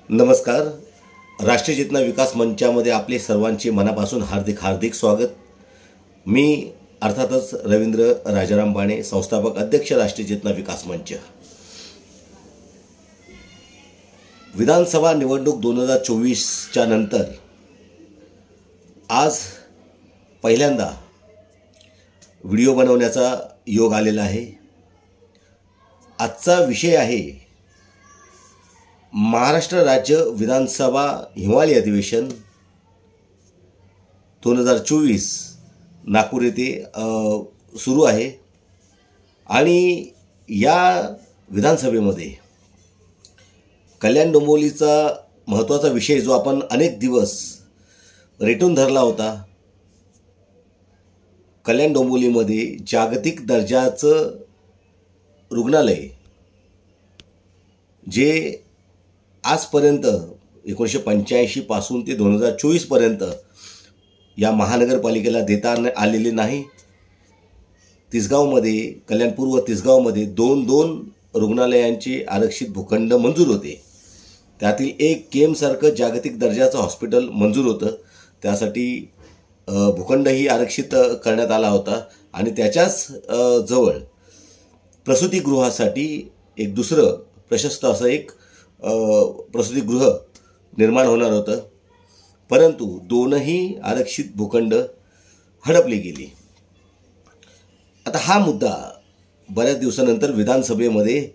नमस्कार. राष्ट्रीय चेतना विकास मंचामध्ये आपले सर्वांचे मनापासून हार्दिक स्वागत. मी अर्थातच रवींद्र राजाराम बाणे, संस्थापक अध्यक्ष राष्ट्रीय चेतना विकास मंच. विधानसभा निवडणूक 2024च्या नंतर आज पहिल्यांदा व्हिडिओ बनवण्याचा योग आलेला आहे. आजचा विषय आहे महाराष्ट्र राज्य विधानसभा हिवाळी अधिवेशन 2024 नागपूर येथे सुरू आहे. आणि या विधानसभेमध्ये कल्याण डोंबिवलीचा महत्त्वाचा विषय जो आपण अनेक दिवस रेटून धरला होता, कल्याण डोंबिवलीमध्ये जागतिक दर्जाचं रुग्णालय जे आजपर्यंत 1985 पासून ते 2024 पर्यंत या महानगरपालिकेला देता आलेले नाही. तिसगावमध्ये, कल्याणपूर्व तिसगावमध्ये दोन रुग्णालयांचे आरक्षित भूखंड मंजूर होते. त्यातील एक केमसारखं जागतिक दर्जाचं हॉस्पिटल मंजूर होतं. त्यासाठी भूखंडही आरक्षित करण्यात आला होता आणि त्याच्याच जवळ प्रसूतिगृहासाठी एक दुसरं प्रशस्त असं एक प्रसूतिगृह निर्माण होणार होतं. परंतु दोनही आरक्षित भूखंड हडपली गेली. आता हा मुद्दा बऱ्याच दिवसानंतर विधानसभेमध्ये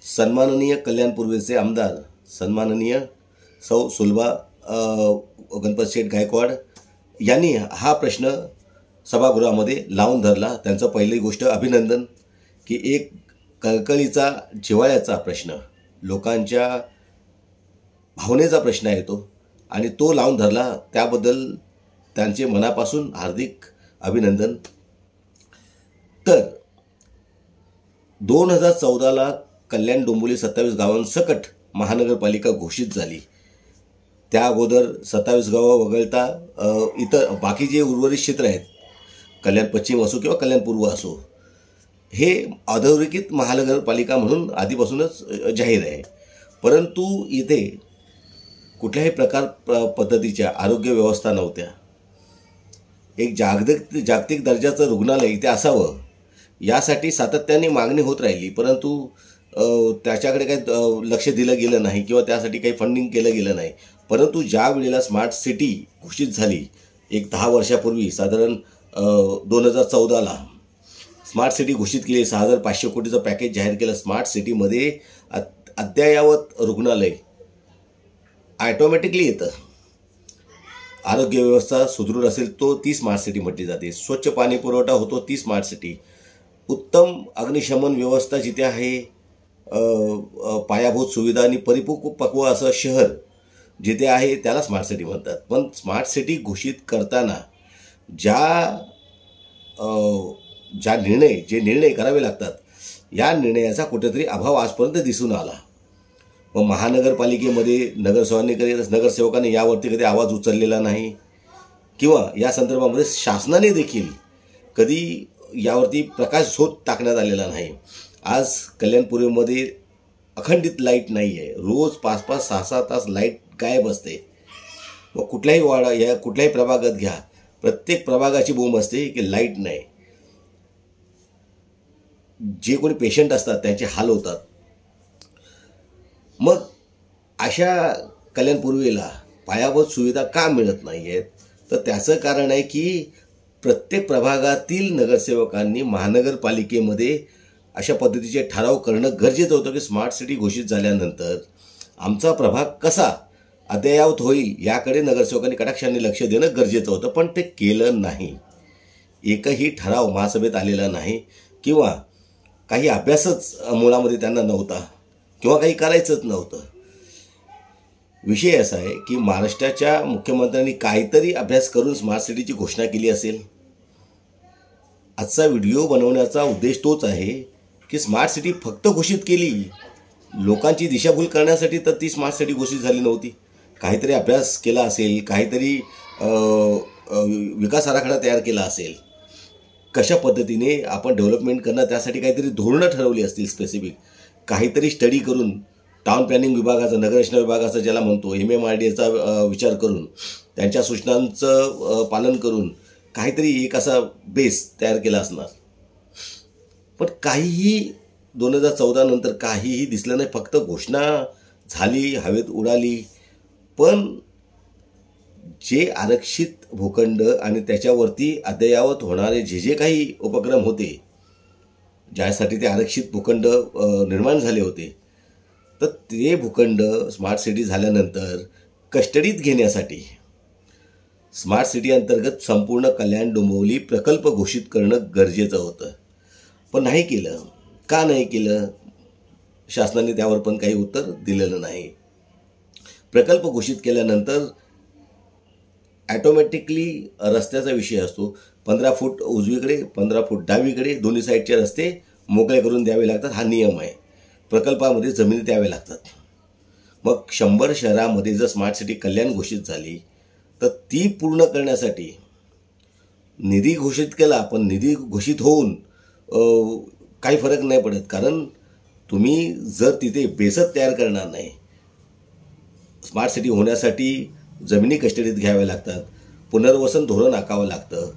सन्माननीय कल्याणपूर्वेचे आमदार सन्माननीय सौ सुलभा गणपत शेठ गायकवाड यांनी हा प्रश्न सभागृहामध्ये लावून धरला. त्यांचं पहिली गोष्ट अभिनंदन की एक कळकळीचा जिव्हाळ्याचा प्रश्न, लोकांच्या भावनेचा प्रश्न आहे तो, आणि तो लावून धरला. त्याबद्दल त्यांचे मनापासून हार्दिक अभिनंदन. तर 2014ला कल्याण डोंबिवली 27 गावांसकट महानगरपालिका घोषित झाली. त्या अगोदर 27 गावं वगळता इतर बाकी जे उर्वरित क्षेत्र आहेत, कल्याण पश्चिम असो किंवा कल्याण पूर्व असो, हे अधोरेखित महानगरपालिका म्हणून आधीपासूनच जाहीर आहे. परंतु इथे कुठल्याही पद्धतीच्या आरोग्य व्यवस्था नव्हत्या. एक जागतिक दर्जाचं रुग्णालय इथे असावं यासाठी सातत्याने मागणी होत राहिली, परंतु त्याच्याकडे काही लक्ष दिलं गेलं नाही किंवा त्यासाठी काही फंडिंग केलं गेलं नाही. परंतु ज्या वेळेला स्मार्ट सिटी घोषित झाली, एक 10 वर्षापूर्वी साधारण 2014ला स्मार्ट सिटी घोषित केली, 6500 कोटीचं पॅकेज जाहीर केलं. स्मार्ट सिटीमध्ये अद्ययावत रुग्णालय ऑटोमॅटिकली येतं. आरोग्य व्यवस्था सुदृढ असेल तो ती स्मार्ट सिटी म्हटली जाते. स्वच्छ पाणी पुरवठा होतो ती स्मार्ट सिटी. उत्तम अग्निशमन व्यवस्था जिथे आहे, पायाभूत सुविधा आणि परिपक्व असं शहर जिथे आहे त्याला स्मार्ट सिटी म्हणतात. पण स्मार्ट सिटी घोषित करताना जे निर्णय करावे लागतात, या निर्णयाचा कुठेतरी अभाव आजपर्यंत दिसून आला. मग महानगरपालिकेमध्ये नगरसेवकांनी यावरती कधी आवाज उचललेला नाही किंवा या संदर्भामध्ये शासनाने देखील कधी यावरती प्रकाश झोत टाकण्यात आलेला नाही. आज कल्याणपूर्वीमध्ये अखंडित लाईट नाही आहे. रोज 5-5, 6-6 तास लाईट गायब असते. मग कुठल्याही वाडा या कुठल्याही प्रभागात घ्या, प्रत्येक प्रभागाची बोंब असते की लाईट नाही. जे कोणी पेशंट असतात त्यांचे हाल होतात. मग अशा कल्याणपूर्वेला पायाभूत सुविधा का मिळत नाही आहेत? तर त्याचं कारण आहे की प्रत्येक प्रभागातील नगरसेवकांनी महानगरपालिकेमध्ये अशा पद्धतीचे ठराव करणं गरजेचं होतं की स्मार्ट सिटी घोषित झाल्यानंतर आमचा प्रभाग कसा अद्ययावत होईल याकडे नगरसेवकांनी कटाक्षाने लक्ष देणं गरजेचं होतं. पण ते केलं नाही. एकही ठराव महासभेत आलेला नाही किंवा काही अभ्यासच मुळामध्ये त्यांना नव्हता किंवा काही करायचंच नव्हतं. विषय असा आहे की महाराष्ट्राच्या मुख्यमंत्र्यांनी काहीतरी अभ्यास करून स्मार्ट सिटीची घोषणा केली असेल. आजचा व्हिडिओ बनवण्याचा उद्देश तोच आहे की स्मार्ट सिटी फक्त घोषित केली, लोकांची दिशाभूल करण्यासाठी तर ती स्मार्ट सिटी घोषित झाली नव्हती. काहीतरी अभ्यास केला असेल, काहीतरी विकास आराखडा तयार केला असेल, कशा पद्धतीने आपण डेव्हलपमेंट करणार त्यासाठी काहीतरी धोरणं ठरवली असतील स्पेसिफिक, काहीतरी स्टडी करून टाउन प्लॅनिंग विभागाचा, नगररचना विभागाचा ज्याला म्हणतो, MMRDAचा विचार करून, त्यांच्या सूचनांचं पालन करून काहीतरी एक असा बेस तयार केला असणार. पण काहीही 2014 नंतर काहीही दिसलं नाही. फक्त घोषणा झाली, हवेत उडाली. पण जे आरक्षित भूखंड आणि त्याच्यावरती अद्ययावत होणारे जे काही उपक्रम होते, ज्यासाठी ते आरक्षित भूखंड निर्माण झाले होते, तर ते भूखंड स्मार्ट सिटी झाल्यानंतर कस्टडीत घेण्यासाठी स्मार्ट सिटी अंतर्गत संपूर्ण कल्याण डोंबिवली प्रकल्प घोषित करणं गरजेचं होतं. पण नाही केलं. का नाही केलं? शासनाने त्यावर पण काही उत्तर दिलेलं नाही. प्रकल्प घोषित केल्यानंतर ॲटोमॅटिकली रस्त्याचा विषय असतो. 15 फूट उजवीकडे, 15 फूट डावीकडे, दोन्ही साईडचे रस्ते मोकळे करून द्यावे लागतात. हा नियम आहे. प्रकल्पामध्ये जमिनी द्यावे लागतात. मग 100 शहरामध्ये जर स्मार्ट सिटी कल्याण घोषित झाली तर ती पूर्ण करण्यासाठी निधी घोषित केला. पण निधी घोषित होऊन काही फरक नाही पडत. कारण तुम्ही जर तिथे बेसच तयार करणार नाही, स्मार्ट सिटी होण्यासाठी जमिनी कस्टडीत घ्याव्या लागतात, पुनर्वसन धोरण आखावं लागतं,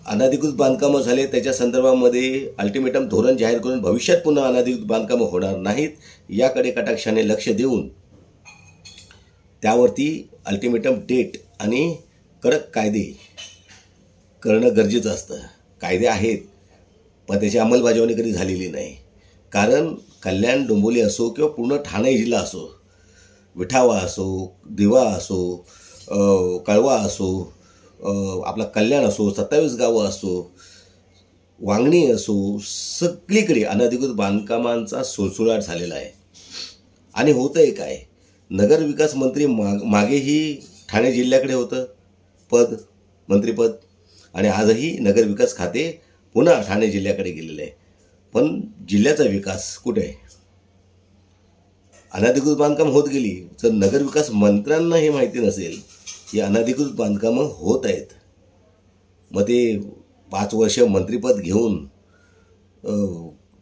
अनधिकृत बांधकामं झाले त्याच्या संदर्भामध्ये अल्टिमेटम धोरण जाहीर करून भविष्यात पुन्हा अनधिकृत बांधकामं होणार नाहीत याकडे कटाक्षाने लक्ष देऊन त्यावरती अल्टिमेटम डेट आणि कडक कायदे करणं गरजेचं असतं. कायदे आहेत पण त्याची अंमलबजावणी कधी झालेली नाही. कारण कल्याण डोंबिवली असो किंवा पूर्ण ठाणे जिल्हा असो, विठावा असो, दिवा असो, कळवा असो, आपला कल्याण असो, 27 गावं असो, वांगणी असो, सगळीकडे अनधिकृत बांधकामांचा सुळसुळाट झालेला आहे. आणि होतंय काय? नगरविकास मंत्री मागेही ठाणे जिल्ह्याकडे होतं मंत्रिपद, आणि आजही नगरविकास खाते पुन्हा ठाणे जिल्ह्याकडे गेलेलं आहे. पण जिल्ह्याचा विकास कुठे आहे? अनधिकृत बांधकाम होत गेली. जर नगरविकास मंत्र्यांना हे माहिती नसेल की अनधिकृत बांधकामं होत आहेत, मग ते 5 वर्ष मंत्रिपद घेऊन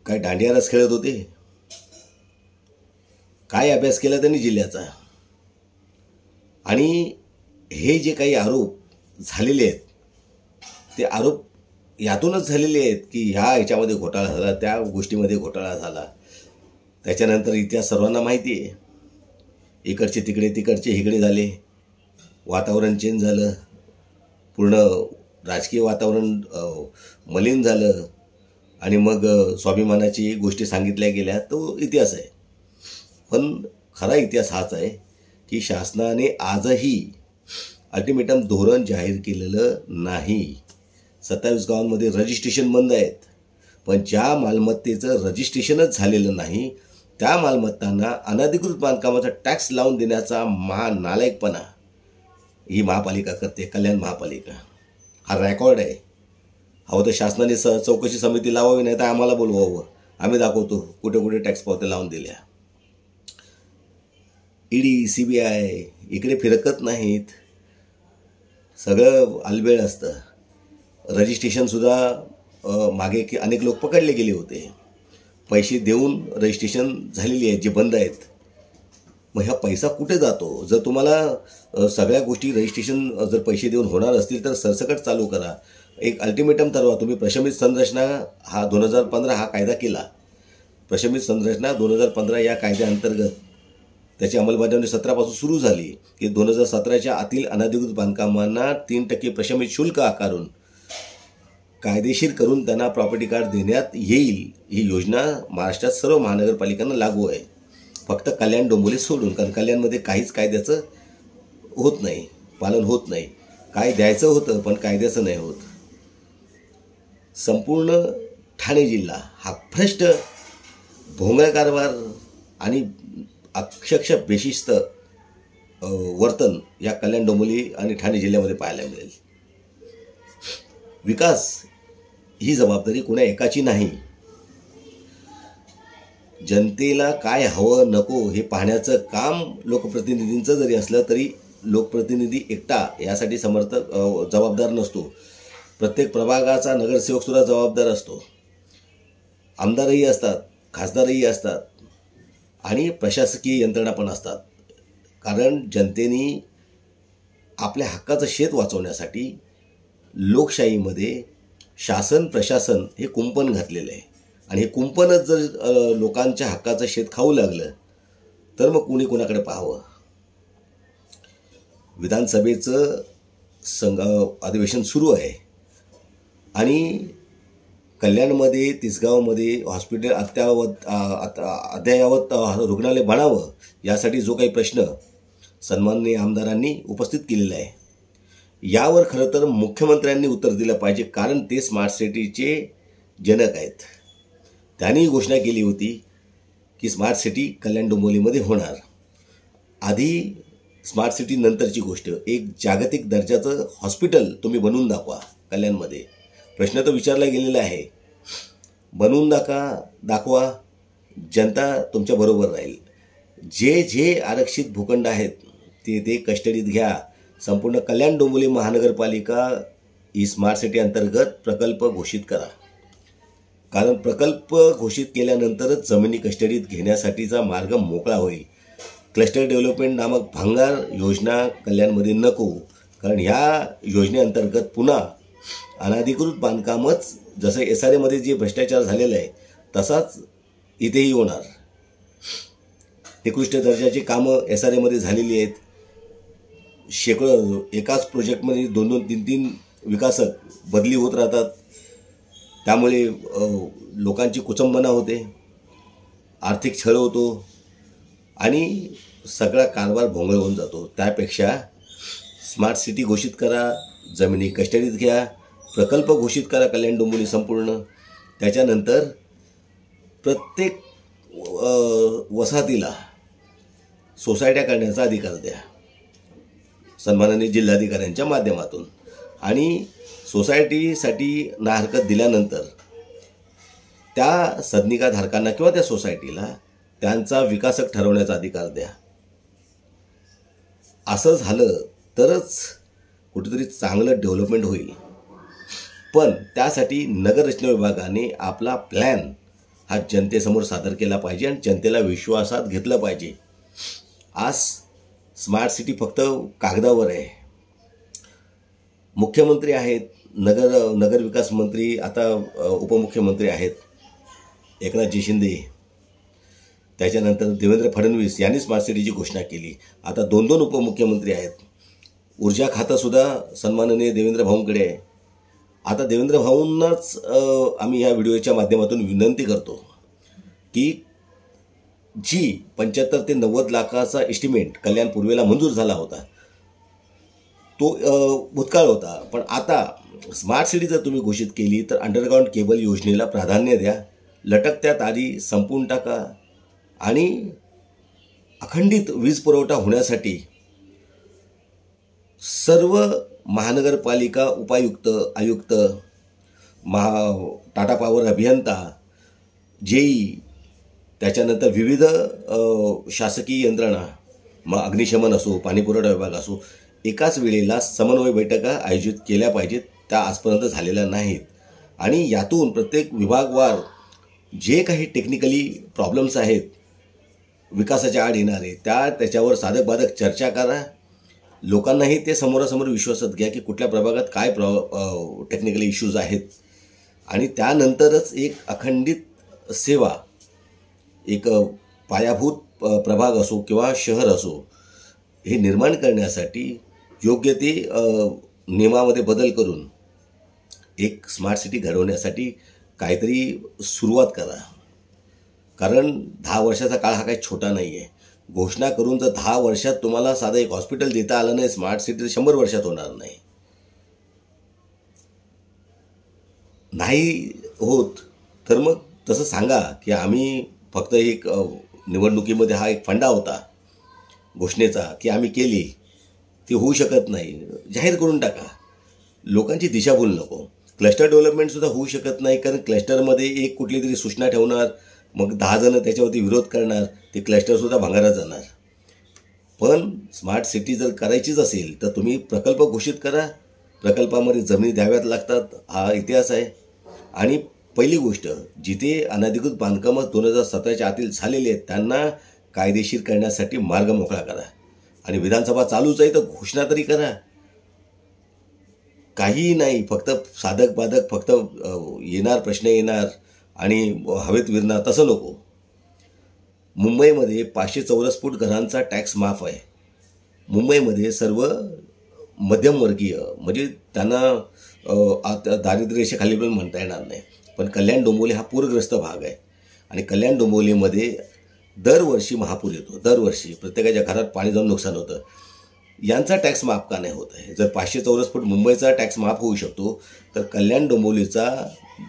काय दांडिया रस खेळत होते? काय अभ्यास केला त्यांनी जिल्ह्याचा? आणि हे जे काही आरोप झालेले आहेत ते आरोप यातूनच झालेले आहेत की ह्याच्यामध्ये घोटाळा झाला, त्या गोष्टीमध्ये घोटाळा झाला. त्याच्यानंतर इतिहास सर्वांना माहिती आहे. इकडचे तिकडे, तिकडचे इकडे झाले, वातावरण चेंज झालं, पूर्ण राजकीय वातावरण मलिन झालं आणि मग स्वाभिमानाची गोष्टी सांगितल्या गेल्या. तो इतिहास आहे. पण खरा इतिहास हाच आहे की शासनाने आजही अल्टिमेटम धोरण जाहीर केलेलं नाही. 27 गावांमध्ये रजिस्ट्रेशन बंद आहेत. पण ज्या मालमत्तेचं रजिस्ट्रेशनच झालेलं नाही त्या मालमत्तांना अनधिकृत बांधकामाचा टॅक्स लावून देण्याचा नालायकपणा ही महापालिका करते, कल्याण महापालिका. हा रेकॉर्ड आहे. हवं तर शासनाने चौकशी समिती लावावी, नाही तर आम्हाला बोलवावं, आम्ही दाखवतो कुठे कुठे टॅक्स पावत्या लावून दिल्या. ED CBI इकडे फिरकत नाहीत. सगळं अलबेळ असतं. रजिस्ट्रेशनसुद्धा मागे अनेक लोक पकडले गेले होते. पैसे देऊन रजिस्ट्रेशन झालेली आहेत जे बंद आहेत. मग ह्या पैसा कुठे जातो? जर तुम्हाला सगळ्या गोष्टी रजिस्ट्रेशन जर पैसे देऊन होणार असतील तर सरसकट चालू करा. एक अल्टिमेटम ठरवा. तुम्ही प्रशमित संरचना हा 2015 हा कायदा केला. प्रशमित संरचना 2015 या कायद्याअंतर्गत त्याची अंमलबजावणी 17 पासून सुरू झाली की 2017च्या आतील अनधिकृत बांधकामांना 3% प्रशमित शुल्क आकारून कायदेशीर करून त्यांना प्रॉपर्टी कार्ड देण्यात येईल. ही योजना महाराष्ट्रात सर्व महानगरपालिकांना लागू आहे, फक्त कल्याण डोंबिवली सोडून. कारण कल्याणमध्ये काहीच कायद्याचं होत नाही, पालन होत नाही. काय द्यायचं होतं पण कायद्याचं नाही होत. संपूर्ण ठाणे जिल्हा हा भ्रष्ट भोंगळ कारभार आणि अक्षरशः बेशिस्त वर्तन या कल्याण डोंबिवली आणि ठाणे जिल्ह्यामध्ये पाहायला मिळेल. विकास ही जबाबदारी कोणा एकाची नाही. जनतेला काय हवं नको हे पाहण्याचं काम लोकप्रतिनिधींचं जरी असलं तरी लोकप्रतिनिधी एकटा यासाठी जबाबदार नसतो. प्रत्येक प्रभागाचा नगरसेवकसुद्धा जबाबदार असतो. आमदारही असतात, खासदारही असतात. आणि प्रशासकीय यंत्रणा पण असतात. कारण जनतेने आपल्या हक्काचं शेत वाचवण्यासाठी लोकशाहीमध्ये शासन प्रशासन हे कुंपण घातलेलं आहे. आणि हे कुंपणच जर लोकांच्या हक्काचं शेत खाऊ लागलं तर मग कुणी कुणाकडे पाहावं. विधानसभेचं अधिवेशन सुरू आहे आणि कल्याणमध्ये तिसगावमध्ये हॉस्पिटल अद्ययावत रुग्णालय बनावं यासाठी जो काही प्रश्न सन्माननीय आमदारांनी उपस्थित केलेला आहे, यावर खरं तर मुख्यमंत्र्यांनी उत्तर दिलं पाहिजे. कारण ते स्मार्ट सिटीचे जनक आहेत. त्यांनी घोषणा केली होती की स्मार्ट सिटी कल्याण डोंबिवलीमध्ये होणार. आधी स्मार्ट सिटी नंतरची गोष्ट, एक जागतिक दर्जाचं हॉस्पिटल तुम्ही बनवून दाखवा कल्याणमध्ये. प्रश्न तर विचारला गेलेला आहे. बनवून दाखवा, जनता तुमच्या बरोबर राहील. जे आरक्षित भूखंड आहेत ते कस्टडीत घ्या. संपूर्ण कल्याण डोंबिवली महानगरपालिका ही स्मार्ट सिटी अंतर्गत प्रकल्प घोषित करा. कारण प्रकल्प घोषित केल्यानंतरच जमिनी कस्टडीत घेण्यासाठीचा मार्ग मोकळा होईल. क्लस्टर डेव्हलपमेंट नामक भांगार योजना कल्याणमध्ये नको. कारण ह्या योजनेअंतर्गत पुन्हा अनधिकृत बांधकामच जसं SRAमध्ये जे भ्रष्टाचार झालेला आहे तसाच इथेही होणार. निकृष्ट दर्जाची कामं SRAमध्ये झालेली आहेत. शेकडो एकाच प्रोजेक्टमध्ये 2-3 विकासक बदली होत राहतात. त्यामुळे लोकांची कुचंबना होते, आर्थिक छळ होतो आणि सगळा कारभार भोंगळ होऊन जातो. त्यापेक्षा स्मार्ट सिटी घोषित करा, जमिनी कस्टडीत घ्या, प्रकल्प घोषित करा कल्याण डोंबिवली संपूर्ण. त्याच्यानंतर प्रत्येक वसाहतीला सोसायट्या करण्याचा अधिकार द्या सन्माननीय जिल्हाधिकाऱ्यांच्या माध्यमातून. आणि सोसायटीसाठी ना हरकत दिल्यानंतर त्या सदनिकाधारकांना किंवा त्या सोसायटीला त्यांचा विकासक ठरवण्याचा अधिकार द्या. असं झालं तरच कुठेतरी चांगलं डेव्हलपमेंट होईल. पण त्यासाठी नगररचना विभागाने आपला प्लॅन हा जनतेसमोर सादर केला पाहिजे आणि जनतेला विश्वासात घेतलं पाहिजे. आज स्मार्ट सिटी फक्त कागदावर आहे. मुख्यमंत्री आहेत, नगर विकास मंत्री आता उपमुख्यमंत्री आहेत एकनाथजी शिंदे. त्याच्यानंतर देवेंद्र फडणवीस यांनी स्मार्ट सिटीची घोषणा केली. आता 2 उपमुख्यमंत्री आहेत. ऊर्जा खातंसुद्धा सन्माननीय देवेंद्र भाऊंकडे आहे. आता देवेंद्र भाऊंनाच आम्ही या व्हिडिओच्या माध्यमातून विनंती करतो की जी 75 ते 90 लाखाचा एस्टिमेट कल्याण पूर्वेला मंजूर झाला होता तो भूतकाळ होता. पण आता स्मार्ट सिटी जर तुम्ही घोषित केली तर अंडरग्राऊंड केबल योजनेला प्राधान्य द्या. लटकत्या तारी संपवून टाका आणि अखंडित वीज पुरवठा होण्यासाठी सर्व महानगरपालिका उपायुक्त, आयुक्त, टाटा पॉवर अभियंता, JE, त्याच्यानंतर विविध शासकीय यंत्रणा, मग अग्निशमन असो, पाणीपुरवठा विभाग असो, एकाच वेळेला समन्वय बैठका आयोजित केल्या पाहिजेत. त्या आजपर्यंत झालेल्या नाहीत. आणि यातून प्रत्येक विभागवार जे काही टेक्निकली प्रॉब्लेम्स आहेत विकासाच्या आड येणारे त्याच्यावर साधक बाधक चर्चा करा. लोकांनाही ते समोरासमोर विश्वासात घ्या की कुठल्या प्रभागात काय टेक्निकली इश्यूज आहेत. आणि त्यानंतरच एक अखंडित सेवा, एक पायाभूत प्रभाग असो किंवा शहर असो हे निर्माण करण्यासाठी योग्य ते नियमामध्ये बदल करून एक स्मार्ट सिटी घडवण्यासाठी काहीतरी सुरुवात करा. कारण 10 वर्षाचा काळ हा काही छोटा नाही आहे. घोषणा करून जर 10 वर्षात तुम्हाला साधं एक हॉस्पिटल देता आलं नाही, स्मार्ट सिटी 100 वर्षात होणार नाही होत. तर मग तसं सांगा की आम्ही फक्त एक निवडणुकीमध्ये हा एक फंडा होता घोषणेचा की आम्ही केली, ती होऊ शकत नाही, जाहीर करून टाका. लोकांची दिशाभूल नको. क्लस्टर डेव्हलपमेंटसुद्धा होऊ शकत नाही कारण क्लस्टरमध्ये एक कुठली तरी सूचना ठेवणार, मग 10 जण त्याच्यावरती विरोध करणार, ते क्लस्टरसुद्धा भांगारात जाणार. पण स्मार्ट सिटी जर करायचीच असेल तर तुम्ही प्रकल्प घोषित करा. प्रकल्पामध्ये जमिनी द्याव्यात लागतात, हा इतिहास आहे. आणि पहिली गोष्ट, जिथे अनधिकृत बांधकामं 2017च्या आतील झालेली आहेत त्यांना कायदेशीर करण्यासाठी मार्ग मोकळा करा. आणि विधानसभा चालूच आहे तर घोषणा तरी करा. काहीही नाही, फक्त साधक बाधक, फक्त येणार प्रश्न येणार आणि हवेत विरणार, तसं नको. मुंबईमध्ये 500 चौरस फूट घरांचा टॅक्स माफ आहे. मुंबईमध्ये सर्व मध्यमवर्गीय, म्हणजे त्यांना दारिद्र्य रेषेखाली पण म्हणता येणार नाही, पण कल्याण डोंबिवली हा पूरग्रस्त भाग आहे. आणि कल्याण डोंबिवलीमध्ये दरवर्षी महापूर येतो. दरवर्षी प्रत्येकाच्या घरात पाणी जाऊन नुकसान होतं. यांचा टॅक्स माफ का नाही होत आहे? जर 500 चौरस फूट मुंबईचा टॅक्स माफ होऊ शकतो, तर कल्याण डोंबिवलीचा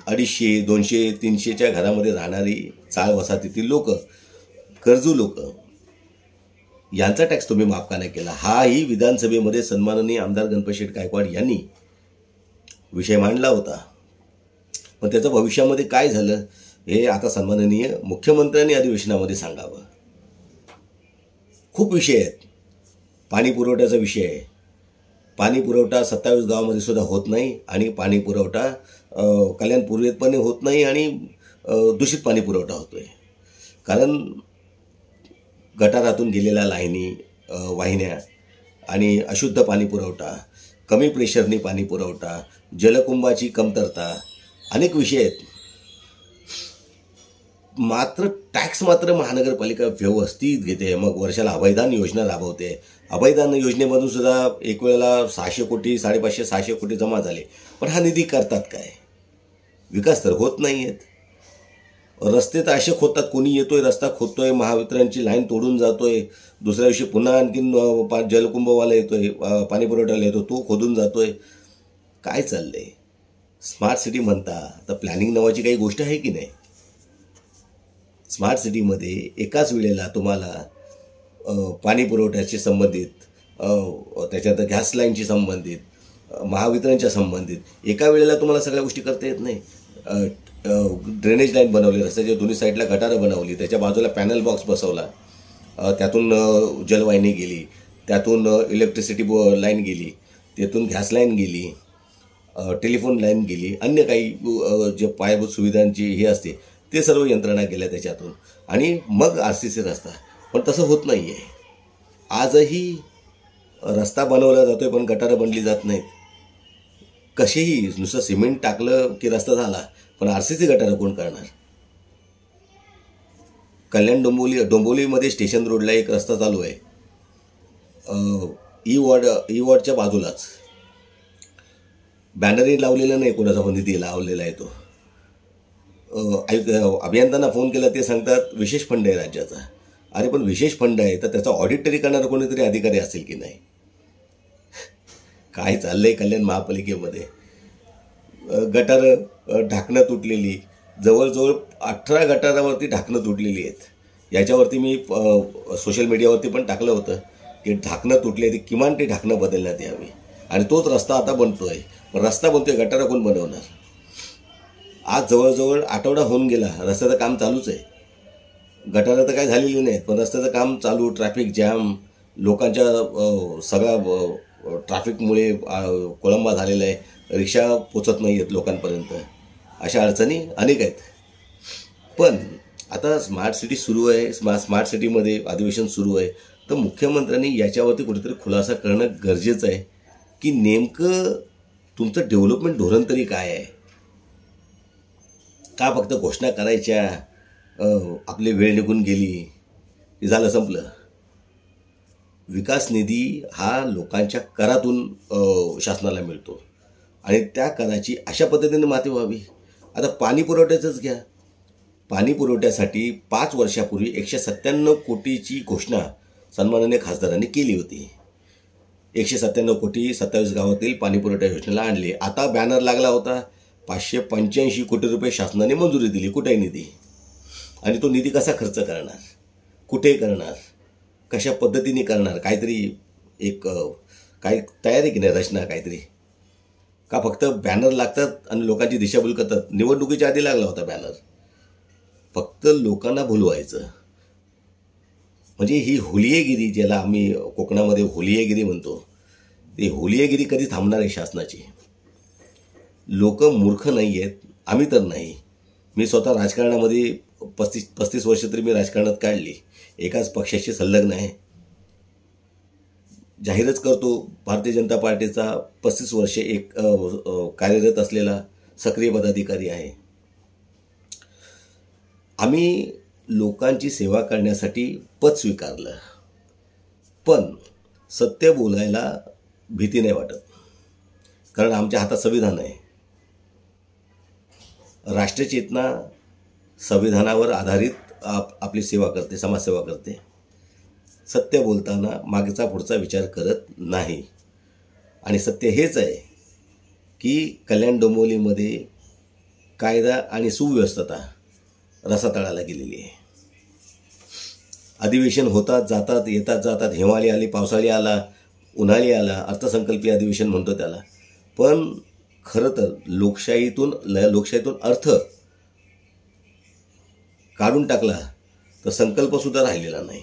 250, 200, 300च्या घरामध्ये राहणारी चाळ वसाहतीतील लोक, गरजू लोक, यांचा टॅक्स तुम्ही माफ का नाही केला? हाही विधानसभेमध्ये सन्माननीय आमदार गणपतशेठ गायकवाड यांनी विषय मांडला होता. पण त्याचं भविष्यामध्ये काय झालं हे आता सन्माननीय मुख्यमंत्र्यांनी अधिवेशनामध्ये सांगावं. खूप विषय आहेत. पाणी पुरवठ्याचा विषय आहे. पाणी पुरवठा 27 गावामध्ये सुद्धा होत नाही आणि पाणी पुरवठा कल्याण पूर्वेत पण होत नाही आणि दूषित पाणी पुरवठा होतोय. कारण गटारातून गेलेल्या लाईनी, वाहिन्या आणि अशुद्ध पाणी पुरवठा, कमी प्रेशरनी पाणी पुरवठा, जलकुंभाची कमतरता, अनेक विषय आहेत. मात्र टॅक्स मात्र महानगरपालिका व्यवस्थित घेते. मग वर्षाला अभयदान योजना राबवते. अभयदान योजनेमधून सुद्धा एक वेळेला 600 कोटी, 550, 600 कोटी जमा झाले. पण हा निधी करतात काय? विकास तर होत नाही आहेत. रस्ते तर असे खोदतात, कोणी येतोय रस्ता खोदतोय, महावितरणची लाईन तोडून जातोय, दुसऱ्या दिवशी पुन्हा आणखीन जलकुंभवाला येतोय, पाणी पुरवठ्याला येतो, तो खोदून जातोय. काय चाललंय? स्मार्ट सिटी म्हणता तर प्लॅनिंग नावाची काही गोष्ट आहे की नाही? स्मार्ट सिटीमध्ये एकाच वेळेला तुम्हाला पाणी पुरवठ्याशी संबंधित, त्याच्यात गॅस लाईनशी संबंधित, महावितरणच्या संबंधित एका वेळेला तुम्हाला सगळ्या गोष्टी करता येत नाही. ड्रेनेज लाईन बनवली, रस्त्याच्या दोन्ही साईडला गटारं बनवली, त्याच्या बाजूला पॅनल बॉक्स बसवला, त्यातून जलवाहिनी गेली, त्यातून इलेक्ट्रिसिटी लाईन गेली, त्यातून गॅस लाईन गेली, टेलिफोन लाईन गेली, अन्य काही जे पायाभूत सुविधांची हे असते ते सर्व यंत्रणा गेल्या त्याच्यातून, आणि मग RCC रस्ता. पण तसं होत नाही आहे. आजही रस्ता बनवला जातोय पण गटारं बनली जात नाहीत. कशीही नुसतं सिमेंट टाकलं की रस्ता झाला, पण RCC गटारं कोण करणार? कल्याण डोंबिवलीमध्ये स्टेशन रोडला एक रस्ता चालू आहे, ई वॉर्डच्या बाजूलाच. बॅनरही लावलेला नाही, कोणाचा पण निधी लावलेला आहे तो. अभियंत्यांना फोन केला, ते सांगतात विशेष फंड आहे राज्याचा. अरे पण विशेष फंड आहे तर त्याचा ऑडिट तरी करणारा कोणीतरी अधिकारी असेल की नाही? काय चाललंय कल्याण महापालिकेमध्ये? गटारं ढाकणं तुटलेली, जवळजवळ 18 गटारावरती ढाकणं तुटलेली आहेत. याच्यावरती मी सोशल मीडियावरती पण टाकलं होतं की ढाकणं तुटले, ती किमान ती ढाकणं बदलण्यात यावी. आणि तोच रस्ता आता बनतोय, पण रस्ता बनतोय, गटारं कोण बनवणार? आज जवळजवळ आठवडा होऊन गेला, रस्त्याचं काम चालूच आहे. गटारं तर काय झालेली नाहीत, पण रस्त्याचं काम चालू, ट्रॅफिक जॅम, लोकांच्या सगळ्या ट्रॅफिकमुळे कोळंबा झालेला आहे, रिक्षा पोचत नाही आहेत लोकांपर्यंत, अशा अडचणी अनेक आहेत. पण आता स्मार्ट सिटी सुरू आहे, स्मार्ट सिटीमध्ये अधिवेशन सुरू आहे, तर मुख्यमंत्र्यांनी याच्यावरती कुठेतरी खुलासा करणं गरजेचं आहे की नेमकं तुमचं डेव्हलपमेंट धोरण तरी काय आहे? का फक्त घोषणा करायच्या, आपली वेळ निघून गेली की झालं संपलं? विकास निधी हा लोकांच्या करातून शासनाला मिळतो आणि त्या कराची अशा पद्धतीने माती व्हावी. आता पाणी पुरवठ्याचंच घ्या. पाणी पुरवठ्यासाठी 5 वर्षापूर्वी 197 कोटीची घोषणा सन्माननीय खासदारांनी केली होती. 197 कोटी 27 गावातील पाणी पुरवठा योजनेला आणले. आता बॅनर लागला होता, 585 कोटी रुपये शासनाने मंजुरी दिली. कुठे निधी? आणि तो निधी कसा खर्च करणार, कुठे करणार, कशा पद्धतीने करणार? काहीतरी एक काय तयारी की नाही, रचना काहीतरी? का फक्त बॅनर लागतात आणि लोकांची दिशाभूल करतात? निवडणुकीच्या आधी लागला होता बॅनर, फक्त लोकांना भुलवायचं. म्हणजे ही होलियेगिरी, ज्याला आम्ही कोकणामध्ये होलियेगिरी म्हणतो, ती होलियेगिरी कधी थांबणार आहे शासनाची? लोक मूर्ख नाही आहेत, आम्ही तर नाही. मी स्वतः राजकारणामध्ये 35 वर्ष तरी मी राजकारणात काढली. एकाच पक्षाशी संलग्न आहे. जाहीरच करतो, भारतीय जनता पार्टीचा 35 वर्षे एक कार्यरत असलेला सक्रिय पदाधिकारी आहे. आम्ही लोकांची सेवा करण्यासाठी पद स्वीकारलं, पण सत्य बोलायला भीती नाही वाटत, कारण आमच्या हातात संविधान आहे. राष्ट्रचेतना संविधानावर आधारित आपली सेवा करते, समाजसेवा करते. सत्य बोलताना मागचा पुढचा विचार करत नाही. आणि सत्य हेच आहे की कल्याण डोंबिवलीमध्ये कायदा आणि सुव्यवस्था रसातळाला गेलेली आहे. अधिवेशन होतात जातात, येतात जातात, हिवाळी आली, पावसाळी आला, उन्हाळी आला, अर्थसंकल्पीय अधिवेशन म्हणतो त्याला. पण खरं तर लोकशाहीतून अर्थ काढून टाकला तर संकल्पसुद्धा राहिलेला नाही.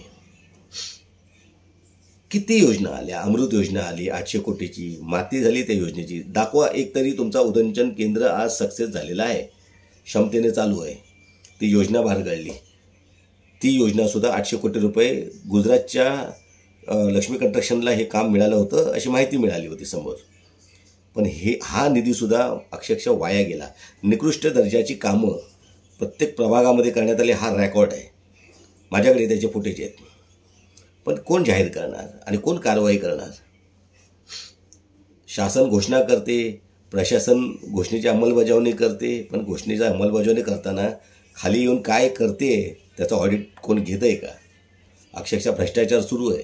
किती योजना आल्या, अमृत योजना आली 800 कोटीची, माती झाली त्या योजनेची. दाखवा एकतरी तुमचा उदंचन केंद्र आज सक्सेस झालेला आहे, क्षमतेने चालू आहे. ती योजना बाहेर ती योजनासुद्धा 800 कोटी रुपये गुजरातच्या लक्ष्मी कन्स्ट्रक्शनला हे काम मिळालं होतं अशी माहिती मिळाली होती समोर. पण हा निधीसुद्धा अक्षरशः वाया गेला. निकृष्ट दर्जाची कामं प्रत्येक प्रभागामध्ये करण्यात आली. हा रेकॉर्ड आहे, माझ्याकडे त्याचे फुटेज आहेत. पण कोण जाहीर करणार आणि कोण कारवाई करणार? शासन घोषणा करते, प्रशासन घोषणेची अंमलबजावणी करते, पण घोषणेची अंमलबजावणी करताना खाली येऊन काय करते त्याचं ऑडिट कोण घेत आहे का? अक्षरशः भ्रष्टाचार सुरू आहे.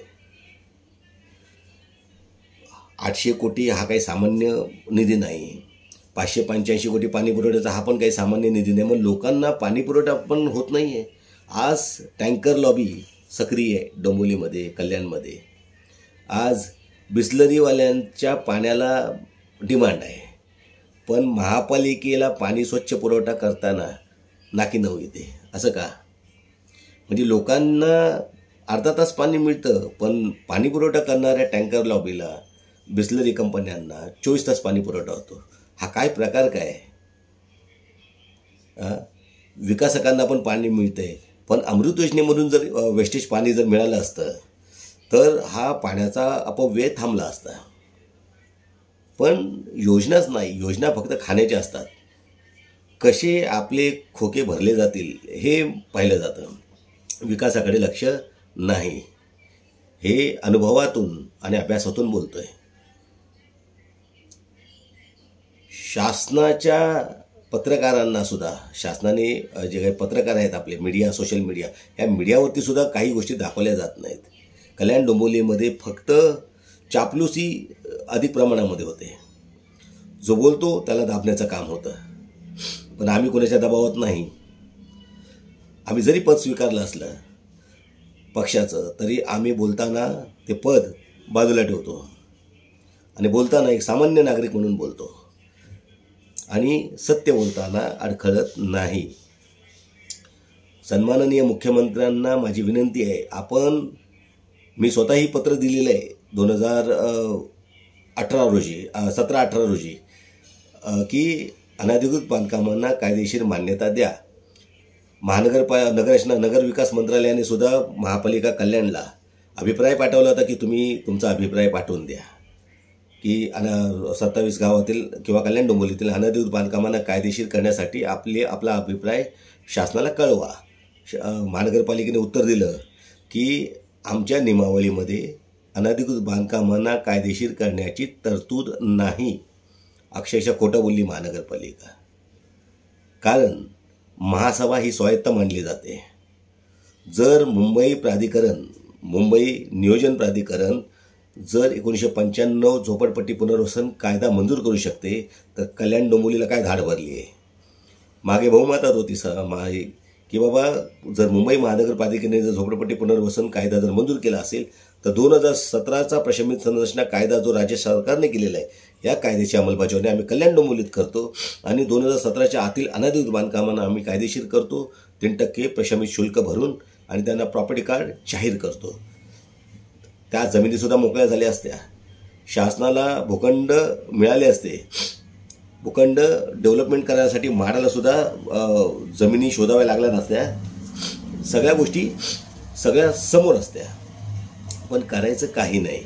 800 कोटी हा काही सामान्य निधी नाही. 585 कोटी पाणी पुरवठ्याचा हा पण काही सामान्य निधी नाही. मग लोकांना पाणी पुरवठा पण होत नाही आहे. आज टँकर लॉबी सक्रिय आहे डोंबिवलीमध्ये, कल्याणमध्ये. आज बिस्लरीवाल्यांच्या पाण्याला डिमांड आहे, पण महापालिकेला पाणी स्वच्छ पुरवठा करताना नाकी नऊ येते. असं का? म्हणजे लोकांना अर्धा तास पाणी मिळतं, पण पाणी पुरवठा करणाऱ्या टँकर लॉबीला, बिस्लरी कंपन्यांना 24 तास पाणी पुरवठा होतो. हा काय प्रकार काय? विकासकांना पण पाणी मिळतंय, पण अमृत योजनेमधून जर वेस्टेज पाणी जर मिळालं असतं तर हा पाण्याचा अपव्यय थांबला असता. पण योजनाच नाही. योजना फक्त खाण्याच्या असतात. कसे आपले खोके भरले जातील हे पाहिलं जातं. विकासाकडे लक्ष नाही. हे अनुभवातून आणि अभ्यासातून बोलतोय. शासनाच्या पत्रकारांना सुद्धा, शासनाने जे काही पत्रकार आहेत आपले मीडिया, सोशल मीडिया, या मीडियावरती सुद्धा काही गोष्टी दाखवल्या जात नाहीत. कल्याण डोंबिवलीमध्ये फक्त चापलुसी अधिक प्रमाणामध्ये होते. जो बोलतो त्याला दाबण्याचं काम होतं. पण आम्ही कोणाच्या दबावात नाही. आम्ही जरी पद स्वीकारलं असलं पक्षाचं, तरी आम्ही बोलताना ते पद बाजूला ठेवतो आणि बोलताना एक सामान्य नागरिक म्हणून बोलतो आणि सत्य बोलताना अडखळत नाही. सन्माननीय मुख्यमंत्र्यांना माझी विनंती आहे, मी स्वतःही पत्र दिलेलं आहे 17-18 रोजी की अनधिकृत बांधकामांना कायदेशीर मान्यता द्या. नगर विकास मंत्रालयाने सुद्धा महापालिका कल्याणला अभिप्राय पाठवला होता की तुम्ही तुमचा अभिप्राय पाठवून द्या की 27 गावातील किंवा कल्याण डोंबिवलीतील अनधिकृत बांधकामांना कायदेशीर करण्यासाठी आपला अभिप्राय शासनाला कळवा. महानगरपालिकेने उत्तर दिलं की आमच्या नियमावलीमध्ये अनधिकृत बांधकामांना कायदेशीर करण्याची तरतूद नाही. अक्षरशः खोटं बोलली महानगरपालिका. कारण महासभा ही स्वायत्त मानली जाते. जर मुंबई नियोजन प्राधिकरण जर 1995 झोपडपट्टी पुनर्वसन कायदा मंजूर करू शकते, तर कल्याण डोंबिवलीला काय धाड भरली आहे? मागे बहुमतात होती की बाबा जर मुंबई महानगरपालिकेने जर झोपडपट्टी पुनर्वसन कायदा जर मंजूर केला असेल तर 2017चा प्रशमित संरचना कायदा जो राज्य सरकारने केलेला आहे, या कायद्याची अंमलबजावणी आम्ही कल्याण डोंबिवलीत करतो आणि 2017च्या आतील अनधिकृत बांधकामांना आम्ही कायदेशीर करतो. 3% प्रशमित शुल्क भरून आणि त्यांना प्रॉपर्टी कार्ड जाहीर करतो. त्या जमिनीसुद्धा मोकळ्या झाल्या असत्या. शासनाला भूखंड मिळाले असते. भूखंड डेव्हलपमेंट करण्यासाठी म्हाडाला सुद्धा जमिनी शोधाव्या लागल्या नसत्या. सगळ्या गोष्टी सगळ्या समोर असत्या, पण करायचं काही नाही.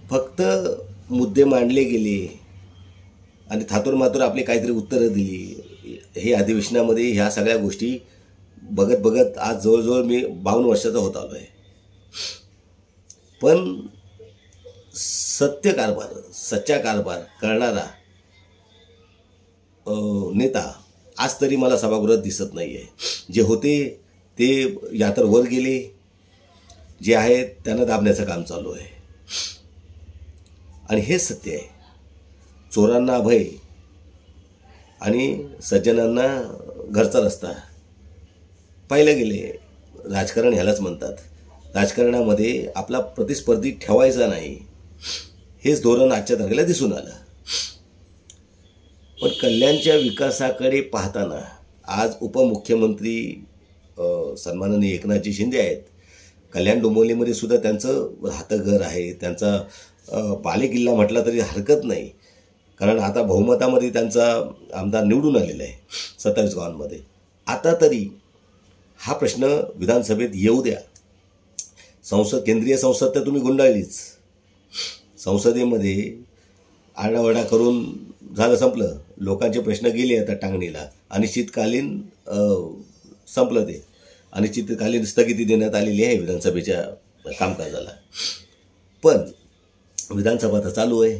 फक्त मुद्दे मांडले गेले आणि थातूरमातूर आपली काहीतरी उत्तरं दिली. हे अधिवेशनामध्ये ह्या सगळ्या गोष्टी बघत बघत आज जवळजवळ मी 52 वर्षाचा होत आलो आहे. पण सत्य कारभार, सच्चा कारभार करणारा नेता आज तरी मला सभागृहात दिसत नाही आहे. जे होते ते या तर वर गेले, जे आहेत त्यांना दाबण्याचं काम चालू आहे. आणि हेच सत्य आहे. चोरांना अभय आणि सज्जनांना घरचा रस्ता. पाहिलं गेले, राजकारण ह्यालाच म्हणतात. राजकारणामध्ये आपला प्रतिस्पर्धी ठेवायचा नाही, हेच धोरण आजच्या तारखेला दिसून आलं. पण कल्याणच्या विकासाकडे पाहताना आज उपमुख्यमंत्री सन्माननीय एकनाथजी शिंदे आहेत. कल्याण डोंबिवलीमध्ये सुद्धा त्यांचं राहतं घर आहे. त्यांचा बालेकिल्ला म्हटला तरी हरकत नाही, कारण आता बहुमतामध्ये त्यांचा आमदार निवडून आलेला आहे 27 गावांमध्ये. आता तरी हा प्रश्न विधानसभेत येऊ द्या. केंद्रीय संसद तर तुम्ही गुंडाळलीच. संसदेमध्ये आरडाओरडा करून झालं, संपलं. लोकांचे प्रश्न गेले आता टांगणीला. अनिश्चितकालीन संपलं ते. अनिश्चितकालीन स्थगिती देण्यात आलेली आहे विधानसभेच्या कामकाजाला. पण विधानसभा तर चालू आहे.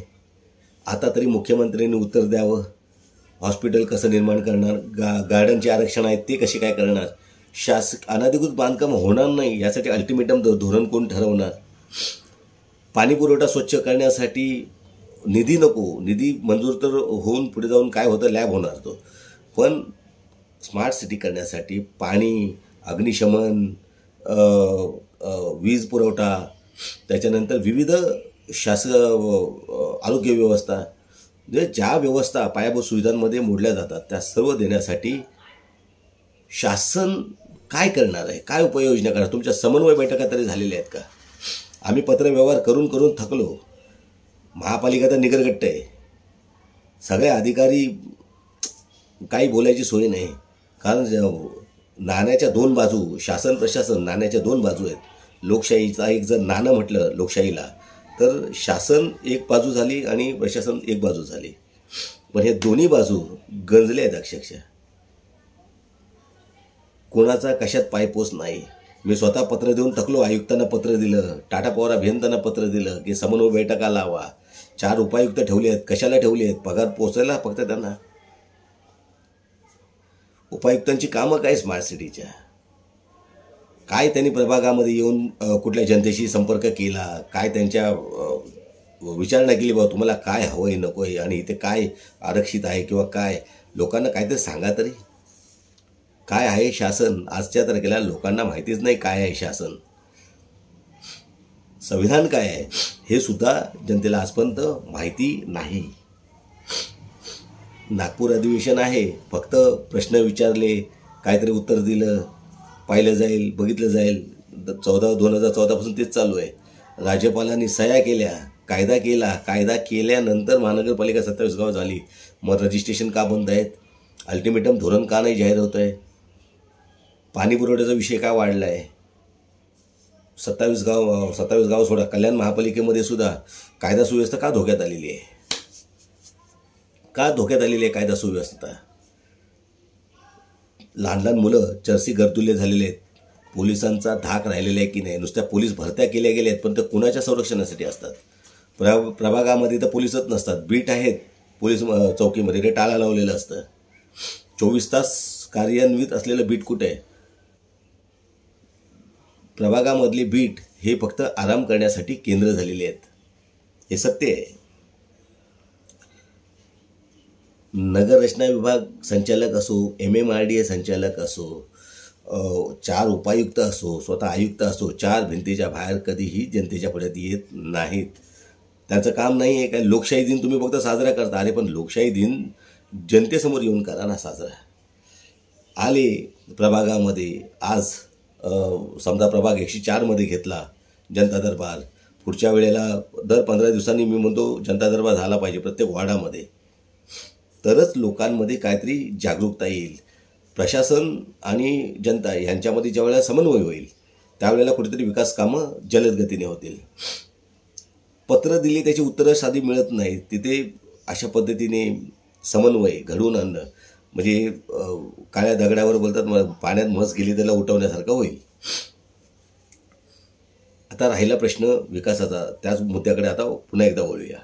आता तरी मुख्यमंत्र्यांनी उत्तर द्यावं. हॉस्पिटल कसं निर्माण करणार, गार्डनचे आरक्षण आहेत ते कसे काय करणार, अनधिकृत बांधकाम होणार नाही यासाठी अल्टिमेटम धोरण कोण ठरवणार, पाणी पुरवठा स्वच्छ करण्यासाठी निधी नको, निधी मंजूर तर होऊन पुढे जाऊन काय होतं, लॅब होणार तो. पण स्मार्ट सिटी करण्यासाठी पाणी, अग्निशमन, वीज पुरवठा, त्याच्यानंतर विविध आरोग्य व्यवस्था, म्हणजे ज्या व्यवस्था पायाभूत सुविधांमध्ये मोडल्या जातात त्या सर्व देण्यासाठी शासन काय करणार आहे, काय उपाययोजना करणार. तुमच्या समन्वय बैठका तरी झालेल्या आहेत का? आम्ही पत्रव्यवहार करून करून थकलो. महापालिका तर निगरगट्ट आहे. सगळे अधिकारी, काही बोलायची सोय नाही. कारण नाण्याच्या दोन बाजू, शासन प्रशासन नाण्याच्या दोन बाजू आहेत. लोकशाहीचा एक जर नाणं म्हटलं लोकशाहीला, तर शासन एक बाजू झाली आणि प्रशासन एक बाजू झाली. पण हे दोन्ही बाजू गंजले आहेत अक्षरशः. कोणाचा कशात पायपोस नाही. मी स्वतः पत्र देऊन थकलो. आयुक्तांना पत्र दिलं, टाटा पवार अभियंत्यांना पत्र दिलं की समन्वय बैठका लावा. 4 उपायुक्त ठेवले आहेत. कशाला ठेवले आहेत? पगार पोचायला फक्त त्यांना. उपायुक्तांची कामं काय स्मार्ट सिटीच्या? काय त्यांनी प्रभागामध्ये येऊन कुठल्या जनतेशी संपर्क केला, काय त्यांच्या विचारणा केली, बाबा तुम्हाला काय हवं आहे, नको आहे, आणि इथे काय आरक्षित आहे किंवा काय. लोकांना काहीतरी सांगा तरी. काय आहे शासन? आजच्या तारखेला लोकांना माहितीच नाही काय आहे शासन. संविधान काय आहे हे सुद्धा जनतेला आजपर्यंत माहिती नाही. नागपूर अधिवेशन आहे, फक्त प्रश्न विचारले, काहीतरी उत्तर दिलं, पाहिलं जाईल, बघितलं जाईल. 2014 पासून तेच चालू आहे. राज्यपालांनी सह्या केल्या, कायदा केला, कायदा केल्यानंतर महानगरपालिका 27 गाव झाली. मग रजिस्ट्रेशन का बंद आहेत? अल्टिमेटम धोरण का नाही जाहीर होत आहे? पाणी पुरवठ्याचा विषय का वाढला आहे? 27 गाव सोडा, कल्याण महापालिकेमध्ये सुद्धा कायदा सुव्यवस्था का धोक्यात आलेली आहे? का धोक्यात आलेली आहे कायदा सुव्यवस्था? लहान लहान मुलं चर्सी गर्दुल्य झालेले आहेत. पोलिसांचा धाक राहिलेला आहे की नाही? नुसत्या पोलीस भरत्या केल्या गेल्या आहेत, पण ते कुणाच्या संरक्षणासाठी असतात? प्रभागामध्ये तर पोलीसच नसतात. बीट आहेत पोलीस चौकीमध्ये, ते टाळा लावलेलं असतं. 24 तास कार्यान्वित असलेलं बीट कुठे आहे? प्रभागामधली बीट हे फक्त आराम करण्यासाठी केंद्र झालेले आहेत. हे सत्य आहे. नगर रचना विभाग संचालक असो, MMRDA संचालक असो, 4 उपायुक्त असो, स्वतः आयुक्त असो, 4 भिंतीच्या बाहेर कधीही जनतेच्या पुढ्यात येत नाहीत. त्यांचं काम नाही आहे काय. लोकशाही दिन तुम्ही फक्त साजरा करता. अरे पण लोकशाही दिन जनतेसमोर येऊन करा ना साजरा. आले प्रभागामध्ये, आज समजा प्रभाग 104 मध्ये घेतला जनता दरबार. पुढच्या वेळेला दर 15 दिवसांनी मी म्हणतो जनता दरबार झाला पाहिजे प्रत्येक वार्डामध्ये. तरच लोकांमध्ये काहीतरी जागरूकता येईल. प्रशासन आणि जनता यांच्यामध्ये ज्या वेळेला समन्वय होईल त्यावेळेला कुठेतरी विकास कामं जलद गतीने होतील. पत्र दिली त्याची उत्तरं साधी मिळत नाही. तिथे अशा पद्धतीने समन्वय घडवून आणणं म्हणजे काळ्या दगडावर बोलतात पाण्यात म्हस गेली त्याला उठवण्यासारखं होईल. आता राहिला प्रश्न विकासाचा. त्याच मुद्द्याकडे आता पुन्हा एकदा वळूया.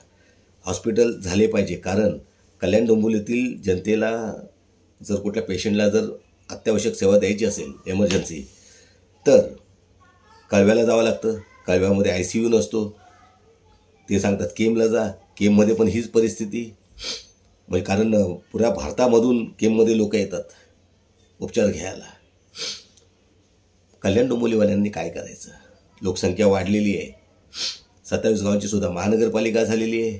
हॉस्पिटल झाले पाहिजे, कारण कल्याण डोंबिवलीतील जनतेला जर कुठल्या पेशंटला जर अत्यावश्यक सेवा द्यायची असेल एमर्जन्सी तर कळव्याला जावं लागतं. कळव्यामध्ये ICU नसतो. ते सांगतात केमला जा. केममध्ये पण हीच परिस्थिती म्हणजे कारण पुऱ्या भारतामधून केममध्ये लोक येतात उपचार घ्यायला. कल्याण डोंबिवलीवाल्यांनी काय करायचं? लोकसंख्या वाढलेली आहे. 27 गावांची सुद्धा महानगरपालिका झालेली आहे.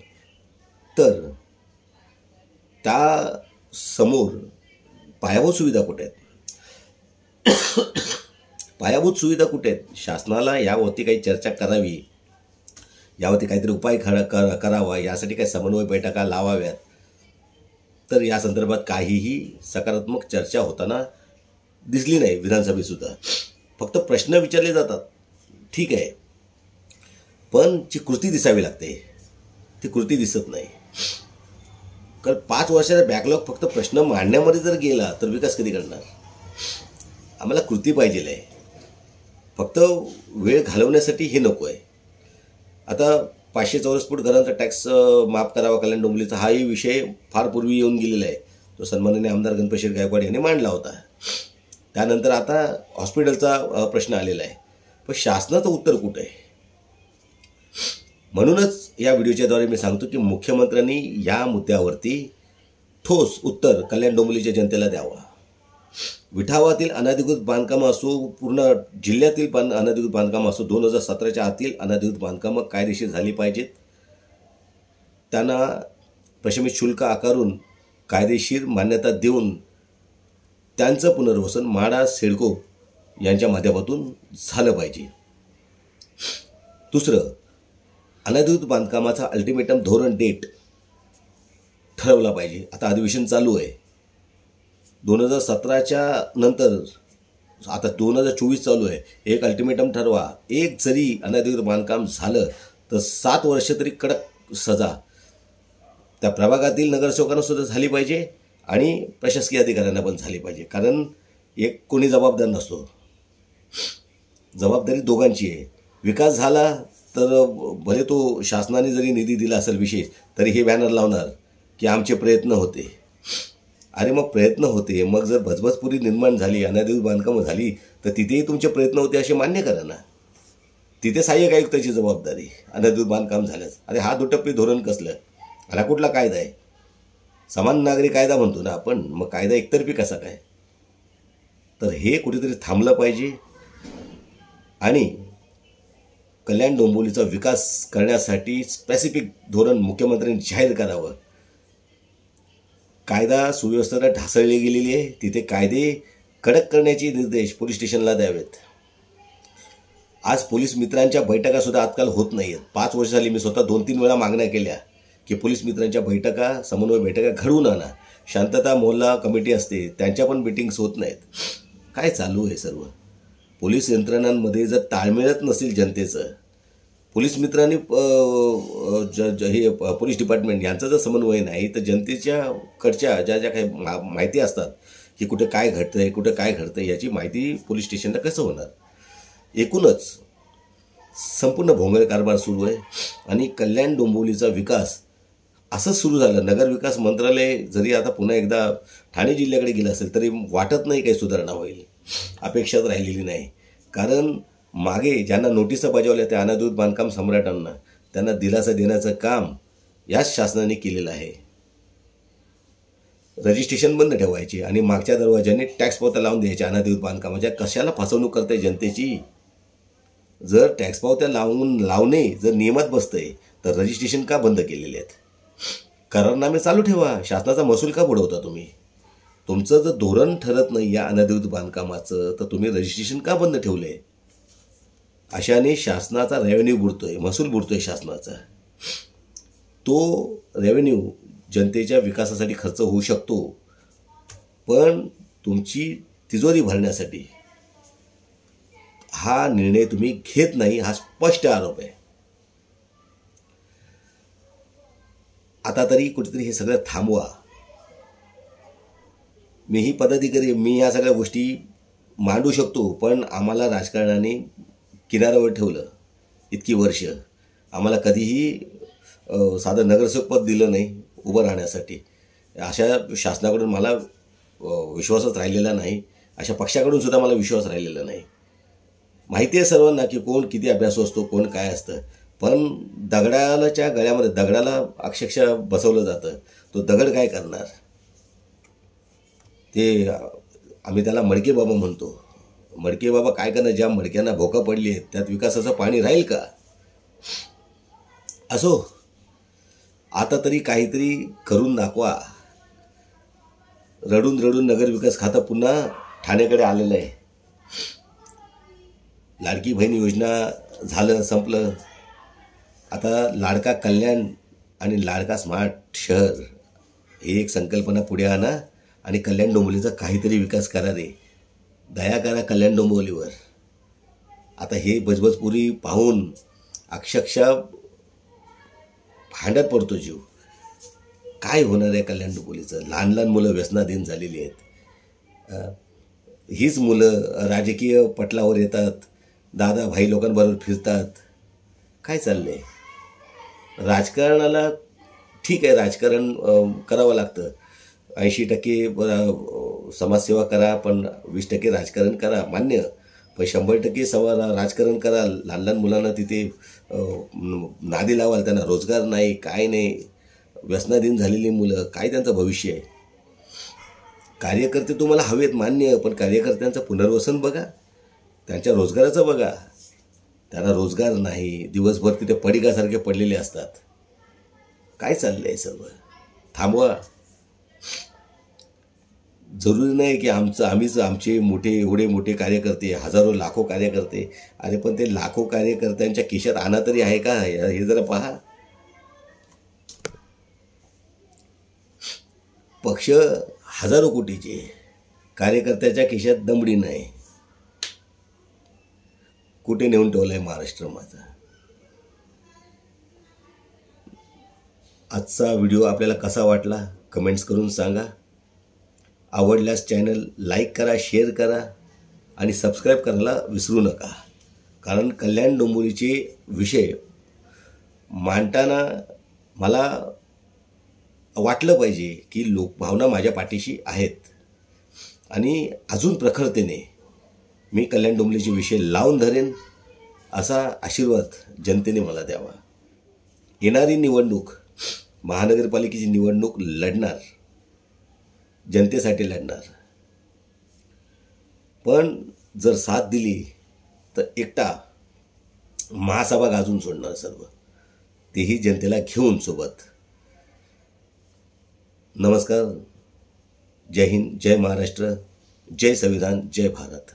तर त्या समोर पायाभूत सुविधा कुठे आहेत? पायाभूत सुविधा कुठे आहेत? शासनाला यावरती काही चर्चा करावी, यावरती काहीतरी उपाय करावा, यासाठी काही समन्वय बैठका लावाव्यात. तर या संदर्भात काहीही सकारात्मक चर्चा होताना दिसली नाही विधानसभेतसुद्धा. फक्त प्रश्न विचारले जातात, ठीक आहे, पण जी कृती दिसावी लागते ती कृती दिसत नाही. कारण 5 वर्षाचा बॅकलॉग फक्त प्रश्न मांडण्यामध्ये जर गेला तर विकास कधी करणार? आम्हाला कृती पाहिजे आहे. फक्त वेळ घालवण्यासाठी हे नको आहे. आता 500 चौरस फूट घरांचा टॅक्स माफ करावा कल्याण डोंबिवलीचा हाही विषय फार पूर्वी येऊन गेलेला आहे. तो सन्माननीय आमदार गणपतशेठ गायकवाड यांनी मांडला होता. त्यानंतर आता हॉस्पिटलचा प्रश्न आलेला आहे. पण शासनाचं उत्तर कुठं आहे? म्हणूनच या व्हिडिओच्याद्वारे मी सांगतो की मुख्यमंत्र्यांनी या मुद्द्यावरती ठोस उत्तर कल्याण डोंबिवलीच्या जनतेला द्यावा. विठावातील अनधिकृत बांधकामं असो, पूर्ण जिल्ह्यातील अनधिकृत बांधकामं असो, 2017च्या आतील अनधिकृत बांधकामं कायदेशीर झाली पाहिजेत. त्यांना प्रशमित शुल्क आकारून कायदेशीर मान्यता देऊन त्यांचं पुनर्वसन म्हाडा सिडको यांच्या माध्यमातून झालं पाहिजे. दुसरं, अनधिकृत बांधकामाचा अल्टिमेटम धोरण डेट ठरवला पाहिजे. आता अधिवेशन चालू आहे. 2017च्या नंतर आता 2024 चालू आहे. एक अल्टिमेटम ठरवा. एक जरी अनधिकृत बांधकाम झालं तर 7 वर्ष तरी कडक सजा त्या प्रभागातील नगरसेवकांना सुद्धा झाली पाहिजे आणि प्रशासकीय अधिकाऱ्यांना पण झाली पाहिजे. कारण एक कोणी जबाबदार नसतो. जबाबदारी दोघांची आहे. विकास झाला तर भले तो शासनाने जरी निधी दिला असेल विशेष, तरी हे बॅनर लावणार की आमचे प्रयत्न होते. अरे मग प्रयत्न होते, मग जर भजबजपुरी निर्माण झाली, अनधिकृत बांधकामं झाली तर तिथेही तुमचे प्रयत्न होते असे मान्य करा ना. तिथे सहाय्यक आयुक्ताची जबाबदारी अनधिकृत बांधकाम झाल्यास. अरे हा दुटप्पी धोरण कसलं? हा कुठला कायदा आहे? समान नागरी कायदा म्हणतो ना आपण. मग कायदा एकतर्फी कसा काय? तर हे कुठेतरी थांबलं पाहिजे आणि कल्याण डोंबिवलीचा विकास करण्यासाठी स्पेसिफिक धोरण मुख्यमंत्र्यांनी जाहीर करावं. कायदा सुव्यवस्थेला ढासळली गेलेली आहे. तिथे कायदे कडक करण्याचे निर्देश पोलीस स्टेशनला द्यावेत. आज पोलीस मित्रांच्या बैठका सुद्धा आजकाल होत नाही आहेत. 5 वर्ष झाली मी स्वतः 2-3 वेळा मागण्या केल्या की पोलीस मित्रांच्या बैठका, समन्वय बैठका घडवून आणा. शांतता मोहल्ला कमिटी असते, त्यांच्या पण मीटिंग्स होत नाहीत. काय चालू आहे सर्व? पोलीस यंत्रणांमध्ये जर ताळमेळच नसेल जनतेचं, पोलीस मित्रांनी हे पोलीस डिपार्टमेंट यांचा जर समन्वय नाही तर जनतेच्या कडच्या ज्या काही माहिती असतात की कुठे काय घडतंय, कुठे काय घडतंय, याची माहिती पोलीस स्टेशनला कसं होणार? एकूणच संपूर्ण भोंगळ कारभार सुरू आहे आणि कल्याण डोंबिवलीचा विकास असंच सुरू झालं. नगर विकास मंत्रालय जरी आता पुन्हा एकदा ठाणे जिल्ह्याकडे गेलं असेल तरी वाटत नाही काही सुधारणा होईल. अपेक्षाच राहिलेली नाही. कारण मागे ज्यांना नोटिसा बजावल्या त्या अनधिकृत बांधकाम सम्राटांना, त्यांना दिलासा देण्याचं काम याच शासनाने केलेलं आहे. रजिस्ट्रेशन बंद ठेवायचे आणि मागच्या दरवाजाने टॅक्स पावत्या लावून द्यायच्या अनधिकृत बांधकामाच्या. कशाला फसवणूक करते जनतेची? जर टॅक्स पावत्या लावणे जर नियमात बसतंय तर रजिस्ट्रेशन का बंद केलेले आहेत? करारनामे चालू ठेवा. शासनाचा महसूल का बुडवता तुम्ही? तुमचं जर धोरण ठरत नाही या अनधिकृत बांधकामाचं तर तुम्ही रजिस्ट्रेशन का बंद ठेवले? अशाने शासनाचा रेव्हेन्यू बुडतोय, महसूल बुडतोय शासनाचा. तो रेव्हेन्यू जनतेच्या विकासासाठी खर्च होऊ शकतो, पण तुमची तिजोरी भरण्यासाठी हा निर्णय तुम्ही घेत नाही, हा स्पष्ट आरोप आहे. आता तरी कुठेतरी हे सगळं थांबवा. मीही पदाधिकारी, मी या सगळ्या गोष्टी मांडू शकतो, पण आम्हाला राजकारणाने किनाऱ्यावर ठेवलं इतकी वर्ष. आम्हाला कधीही साधं नगरसेवक पद दिलं नाही उभं राहण्यासाठी. अशा शासनाकडून मला विश्वासच राहिलेला नाही, अशा पक्षाकडून सुद्धा मला विश्वास राहिलेला नाही. माहिती आहे सर्वांना की कोण किती अभ्यासू असतो, कोण काय असतं, पण दगडाच्या गळ्यामध्ये दगडाला अक्षरशः बसवलं जातं. तो दगड काय करणार? ते आम्ही त्याला मडके बाबा म्हणतो. मडके बाबा काय करणार? ज्या मडक्यांना भोका पडली आहेत त्यात विकासाचं पाणी राहील का? असो, आता तरी काहीतरी करून दाखवा. रडून रडून नगरविकास खातं पुन्हा ठाण्याकडे आलेलं आहे. लाडकी बहीण योजना झालं, संपलं. आता लाडका कल्याण आणि लाडका स्मार्ट शहर ही एक संकल्पना पुढे आणा आणि कल्याण डोंबिवलीचा काहीतरी विकास करा रे. दया करा कल्याण डोंबिवलीवर. आता हे बजबजपुरी पाहून अक्षरशः भांड्यात पडतो जीव. काय होणार आहे कल्याण डोंबिवलीचं? लहान लहान मुलं व्यसनाधीन झालेली आहेत. हीच मुलं राजकीय पटलावर येतात, दादा भाई लोकांबरोबर फिरतात. काय चाललंय? राजकारणाला ठीक आहे, राजकारण करावं लागतं. 80% समाजसेवा करा, पण 20% राजकारण करा, मान्य. पण 100% राजकारण करा. लहान लहान मुलांना तिथे नादी लावाल, त्यांना रोजगार नाही, काय नाही. व्यसनाधीन झालेली मुलं, काय त्यांचं भविष्य आहे? कार्यकर्ते तुम्हाला हवेत, मान्य, पण कार्यकर्त्यांचं पुनर्वसन बघा, त्यांच्या रोजगाराचं बघा. त्यांना रोजगार नाही, दिवसभर तिथे पडिकासारखे पडलेले असतात. काय चाललंय सर्व? थांबवा. जरुरी नाही की आमचे मोठे एवढे मोठे कार्यकर्ते, हजारो लाखो कार्यकर्ते. अरे पण ते लाखो कार्यकर्त्यांच्या खिशात आणा तरी आहे का? हे जरा पहा. पक्ष हजारो कोटीचे, कार्यकर्त्याच्या खिशात दमडी नाही. कुठे नेऊन ठेवलाय महाराष्ट्र माझा? आजचा व्हिडिओ आपल्याला कसा वाटला कमेंट्स करून सांगा. आवडल्यास चॅनल लाईक करा, शेअर करा आणि सबस्क्राईब करायला विसरू नका. कारण कल्याण डोंबिवलीचे विषय मांडताना मला वाटलं पाहिजे की लोकभावना माझ्या पाठीशी आहेत आणि अजून प्रखरतेने मी कल्याण डोंबिवलीचे विषय लावून धरेन, असा आशीर्वाद जनतेने मला द्यावा. येणारी निवडणूक, महानगरपालिकेची निवडणूक लढणार, जनतेसाठी लढणार. पण जर साथ दिली तर एकटा महासभा गाजून सोडणार सर्व, तेही जनतेला घेऊन सोबत. नमस्कार. जय हिंद, जय महाराष्ट्र, जय संविधान, जय भारत.